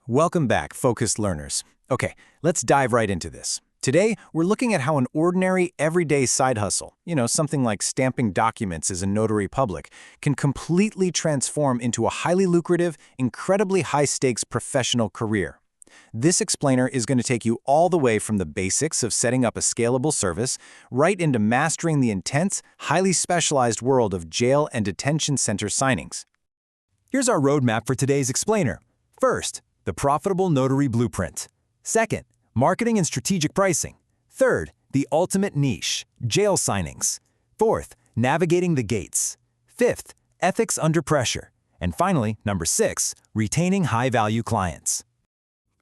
Welcome back, focused learners. Okay, let's dive right into this. Today, we're looking at how an ordinary, everyday side hustle, something like stamping documents as a notary public, can completely transform into a highly lucrative, incredibly high-stakes professional career. This explainer is going to take you all the way from the basics of setting up a scalable service right into mastering the intense, highly specialized world of jail and detention center signings. Here's our roadmap for today's explainer. First, the profitable notary blueprint. Second, marketing and strategic pricing. Third, the ultimate niche, jail signings. Fourth, navigating the gates. Fifth, ethics under pressure. And finally, number 6, retaining high-value clients.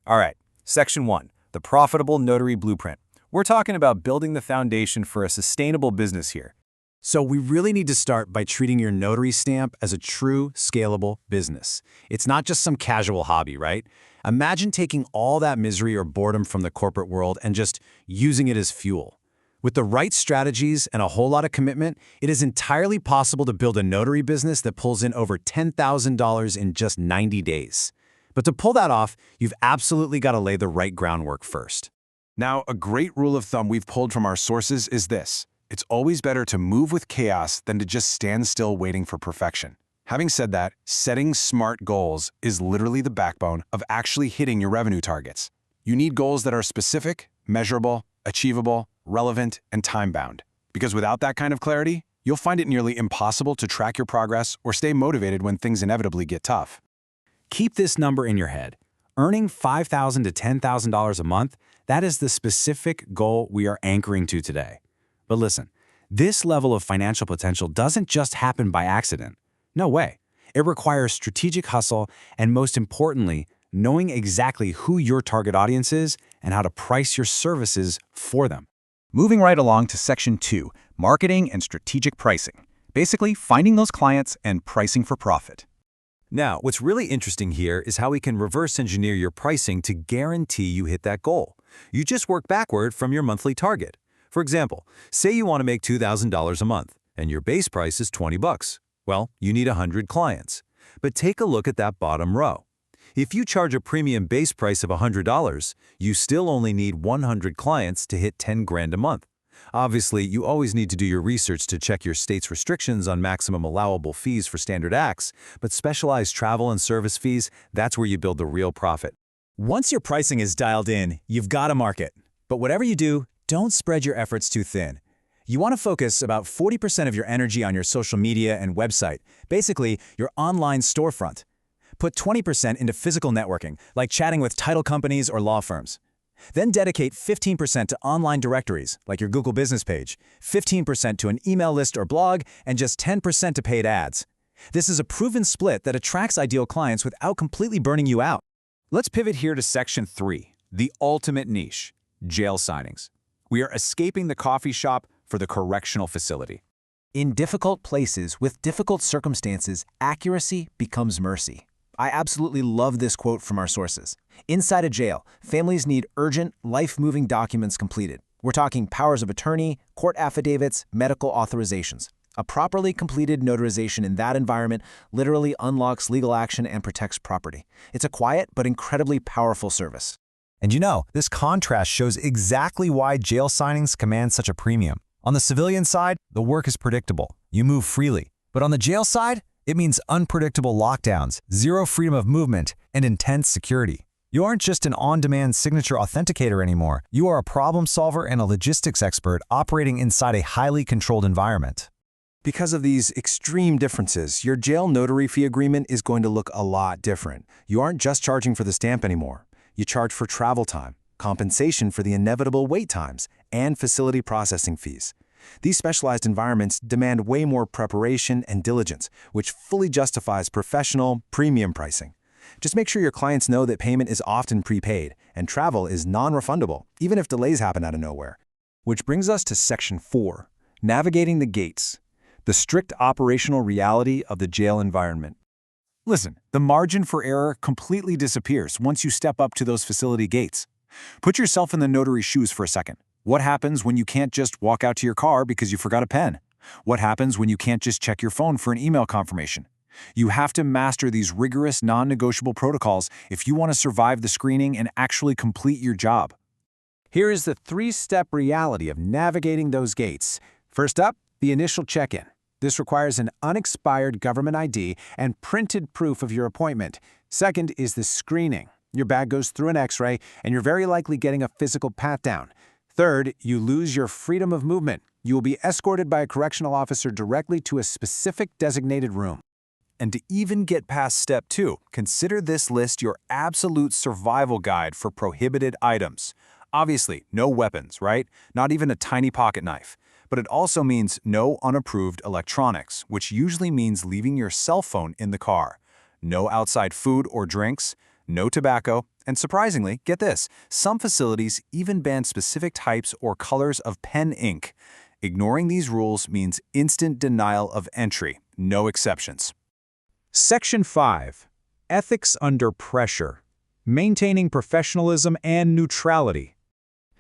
All right, Section 1, the profitable notary blueprint. We're talking about building the foundation for a sustainable business here. So we really need to start by treating your notary stamp as a true, scalable business. It's not just some casual hobby, right? Imagine taking all that misery or boredom from the corporate world and just using it as fuel. With the right strategies and a whole lot of commitment, it is entirely possible to build a notary business that pulls in over $10,000 in just 90 days. But to pull that off, you've absolutely got to lay the right groundwork first. Now, a great rule of thumb we've pulled from our sources is this. It's always better to move with chaos than to just stand still waiting for perfection. Having said that, setting smart goals is literally the backbone of actually hitting your revenue targets. You need goals that are specific, measurable, achievable, relevant, and time-bound. Because without that kind of clarity, you'll find it nearly impossible to track your progress or stay motivated when things inevitably get tough. Keep this number in your head. Earning $5,000 to $10,000 a month, that is the specific goal we are anchoring to today. But listen, this level of financial potential doesn't just happen by accident. No way. It requires strategic hustle and, most importantly, knowing exactly who your target audience is and how to price your services for them. Moving right along to Section 2, marketing and strategic pricing. Basically, finding those clients and pricing for profit. Now, what's really interesting here is how we can reverse engineer your pricing to guarantee you hit that goal. You just work backward from your monthly target. For example, say you want to make $2,000 a month, and your base price is $20. Well, you need 100 clients. But take a look at that bottom row. If you charge a premium base price of $100, you still only need 100 clients to hit 10 grand a month. Obviously, you always need to do your research to check your state's restrictions on maximum allowable fees for standard acts, but specialized travel and service fees, that's where you build the real profit. Once your pricing is dialed in, you've got a market. But whatever you do, don't spread your efforts too thin. You want to focus about 40% of your energy on your social media and website, basically your online storefront. Put 20% into physical networking, like chatting with title companies or law firms. Then dedicate 15% to online directories, like your Google business page, 15% to an email list or blog, and just 10% to paid ads. This is a proven split that attracts ideal clients without completely burning you out. Let's pivot here to Section 3, the ultimate niche, jail signings. We are escaping the coffee shop for the correctional facility. In difficult places with difficult circumstances, accuracy becomes mercy. I absolutely love this quote from our sources. Inside a jail, families need urgent, life-moving documents completed. We're talking powers of attorney, court affidavits, medical authorizations. A properly completed notarization in that environment literally unlocks legal action and protects property. It's a quiet but incredibly powerful service. And this contrast shows exactly why jail signings command such a premium. On the civilian side, the work is predictable. You move freely. But on the jail side, it means unpredictable lockdowns, zero freedom of movement, and intense security. You aren't just an on-demand signature authenticator anymore. You are a problem solver and a logistics expert operating inside a highly controlled environment. Because of these extreme differences, your jail notary fee agreement is going to look a lot different. You aren't just charging for the stamp anymore. You charge for travel time, compensation for the inevitable wait times, and facility processing fees. These specialized environments demand way more preparation and diligence, which fully justifies professional, premium pricing. Just make sure your clients know that payment is often prepaid, and travel is non-refundable, even if delays happen out of nowhere. Which brings us to Section 4, navigating the gates, the strict operational reality of the jail environment. Listen, the margin for error completely disappears once you step up to those facility gates. Put yourself in the notary's shoes for a second. What happens when you can't just walk out to your car because you forgot a pen? What happens when you can't just check your phone for an email confirmation? You have to master these rigorous, non-negotiable protocols if you want to survive the screening and actually complete your job. Here is the three-step reality of navigating those gates. First up, the initial check-in. This requires an unexpired government ID and printed proof of your appointment. Second is the screening. Your bag goes through an X-ray, and you're very likely getting a physical pat-down. Third, you lose your freedom of movement. You will be escorted by a correctional officer directly to a specific designated room. And to even get past step 2, consider this list your absolute survival guide for prohibited items. Obviously, no weapons, right? Not even a tiny pocket knife. But it also means no unapproved electronics, which usually means leaving your cell phone in the car. No outside food or drinks, no tobacco, and surprisingly, get this, some facilities even ban specific types or colors of pen ink. Ignoring these rules means instant denial of entry, no exceptions. Section 5. Ethics under pressure. Maintaining professionalism and neutrality.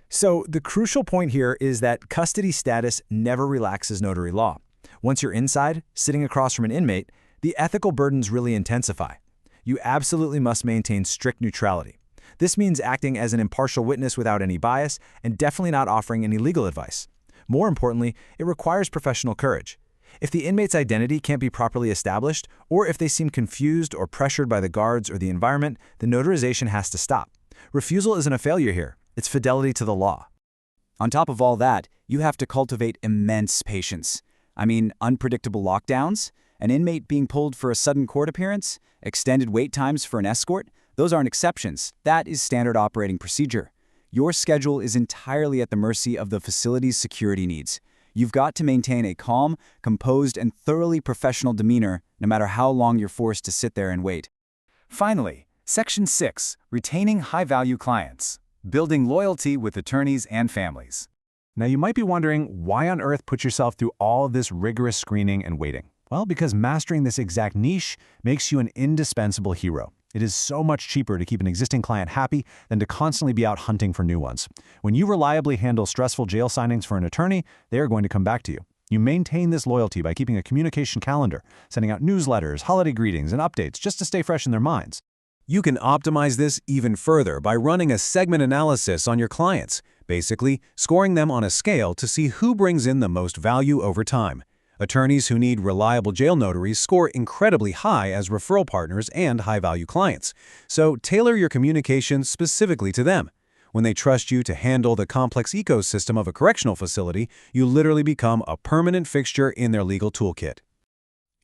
So the crucial point here is that custody status never relaxes notary law. Once you're inside, sitting across from an inmate, the ethical burdens really intensify. You absolutely must maintain strict neutrality. This means acting as an impartial witness without any bias and definitely not offering any legal advice. More importantly, it requires professional courage. If the inmate's identity can't be properly established, or if they seem confused or pressured by the guards or the environment, the notarization has to stop. Refusal isn't a failure here. It's fidelity to the law. On top of all that, you have to cultivate immense patience. I mean, unpredictable lockdowns, an inmate being pulled for a sudden court appearance, extended wait times for an escort, those aren't exceptions. That is standard operating procedure. Your schedule is entirely at the mercy of the facility's security needs. You've got to maintain a calm, composed, and thoroughly professional demeanor, no matter how long you're forced to sit there and wait. Finally, Section 6. Retaining high-value clients. Building loyalty with attorneys and families. Now you might be wondering, why on earth put yourself through all of this rigorous screening and waiting? Well, because mastering this exact niche makes you an indispensable hero. It is so much cheaper to keep an existing client happy than to constantly be out hunting for new ones. When you reliably handle stressful jail signings for an attorney, they are going to come back to you. You maintain this loyalty by keeping a communication calendar, sending out newsletters, holiday greetings, and updates just to stay fresh in their minds. You can optimize this even further by running a segment analysis on your clients, basically scoring them on a scale to see who brings in the most value over time. Attorneys who need reliable jail notaries score incredibly high as referral partners and high-value clients, so tailor your communications specifically to them. When they trust you to handle the complex ecosystem of a correctional facility, you literally become a permanent fixture in their legal toolkit.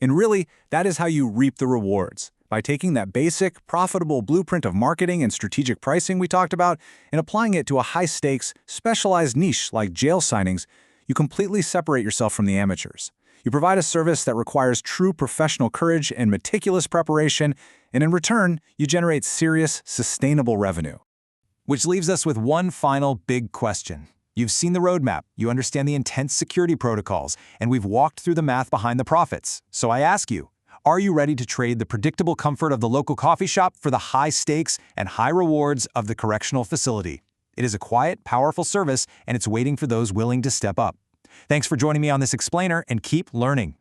And really, that is how you reap the rewards. By taking that basic, profitable blueprint of marketing and strategic pricing we talked about and applying it to a high-stakes, specialized niche like jail signings, you completely separate yourself from the amateurs. You provide a service that requires true professional courage and meticulous preparation, and in return, you generate serious, sustainable revenue. Which leaves us with one final big question. You've seen the roadmap, you understand the intense security protocols, and we've walked through the math behind the profits. So I ask you, are you ready to trade the predictable comfort of the local coffee shop for the high stakes and high rewards of the correctional facility? It is a quiet, powerful service, and it's waiting for those willing to step up. Thanks for joining me on this explainer, and keep learning.